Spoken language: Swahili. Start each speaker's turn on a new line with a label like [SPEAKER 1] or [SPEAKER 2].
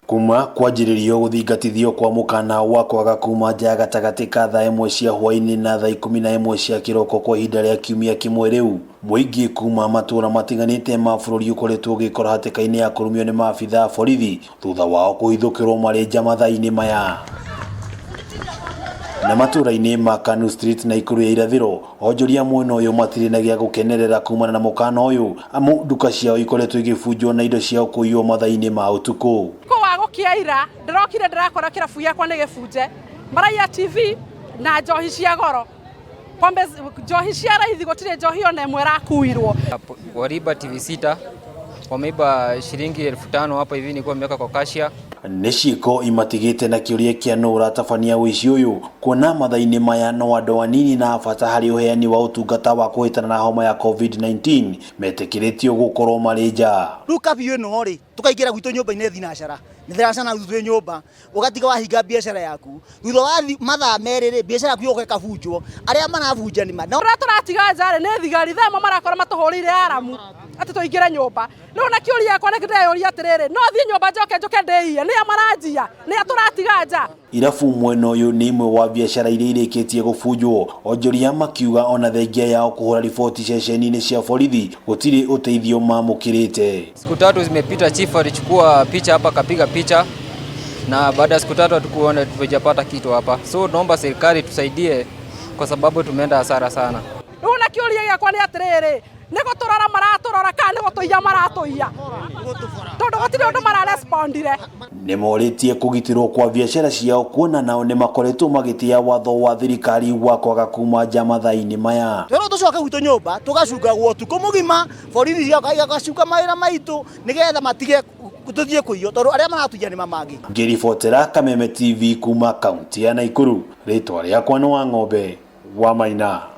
[SPEAKER 1] kuma kwanjĩrĩrio gũthingatithio kwa mũkana wa kwaga kuma nja gatagatĩ ka thaa 1 cia hwaĩ-inĩ na thaa 11 cia kĩroko kwa ihinda rĩa kiumia kĩmwe rĩu. Mũingĩ kuma matũra matiganĩte ma bũrũri ũkoretwo ũgĩkora hatĩka-inĩ ya kũrũmio nĩ maabitha a borithi thutha wao kũhithũkĩrwo marĩ nja mathaa-inĩ maya. Na matũra-inĩ ma Kanu Street na Ikuru ya irathĩro, onjoria mwena ũyũ matirĩ na gĩa gũkenerera kumana na mũkana ũyũ, amu nduka ciao ikoretwo igĩbunjwo na indo ciao kũiywo mathaa-inĩ ma ũtukũ.
[SPEAKER 2] Gũkĩaira ndĩrokire ndĩrakora kĩrabu gĩakwa nĩ gĩbunje, maraiya TV na njohi cia goro, pombe njohi cia raithi, gũtirĩ njohi ona ĩmwe ĩrakuirwo.
[SPEAKER 3] Waliiba TV sita, wameiba shilingi 5,000 hapa hivi nilikuwa nimeweka kwa kashia.
[SPEAKER 1] Nĩ ciĩko imatigĩte na kĩũria kĩa nũ ũratabania ũici ũyũ, kuona mathaa-inĩ maya no andũ anini na bata harĩ ũheani wa ũtungata wa kũhĩtana na homa ya COVID-19 metĩkĩrĩtio gũkorwo marĩ nja.
[SPEAKER 4] Rĩu kabiũ ĩno rĩ, tũkaingĩra gwitũ nyũmba-inĩ thinacara, nĩ thinacara twĩ nyũmba, ũgatiga wahinga biacara yaku, thutha wa mathaa merĩ rĩ, biacara yaku yoka ĩkabunjwo, arĩa marabunja nĩ ma.
[SPEAKER 2] Ũrĩa tũratiga nja rĩ nĩ thigari, thaa imwe marakora matũhũrĩire aramu atĩ tũingĩre nyũmba. Rĩu na kĩũria yakwa nĩ ndĩreyũria atĩrĩrĩ, no thiĩ nyũmba njoke ndĩiye, nĩa maranjia, nĩa tũratiga nja. Irabu
[SPEAKER 1] mwena ũyũ nĩ imwe wa biacara iria irĩkĩtie gũbunjwo, onjoria makiuga ona thengia yao kũhũra riboti ceceni-inĩ cia borithi gũtirĩ ũteithio mamũkĩrĩte.
[SPEAKER 3] Siku 3 zimepita, chief alichukua picha hapa, kapiga picha, na baada ya siku 3 hatukuona, tumejapata kitu hapa. So naomba serikali tusaidie kwa sababu tumeenda hasara sana.
[SPEAKER 2] Rĩu na kĩũria gĩakwa nĩ atĩrĩrĩ, nĩ gũtũrora maratũrora kana nĩ gũtũiya maratũiya, tondũ gũtirĩ ũndũ mararespondire.
[SPEAKER 1] Nĩ morĩtie kũgitĩrwo kwa biacara ciao, kuona nao nĩ makoretwo magĩtĩa watho wa thirikari wa kwaga kuma nja mathaa-inĩ maya.
[SPEAKER 4] Rĩu tũcoke gwitũ nyũmba tũgacungagwo ũtukũ mũgima, borithi ciagacunga mawĩra maitũ nĩgetha matige tũthiĩ kũiywo, tondũ arĩa maratũiya nĩ mamangi.
[SPEAKER 1] Ngĩribotera Kameme TV kuma kaunti ya Nakuru, rĩtwa rĩakwa nĩ Wang'ombe wa Maina.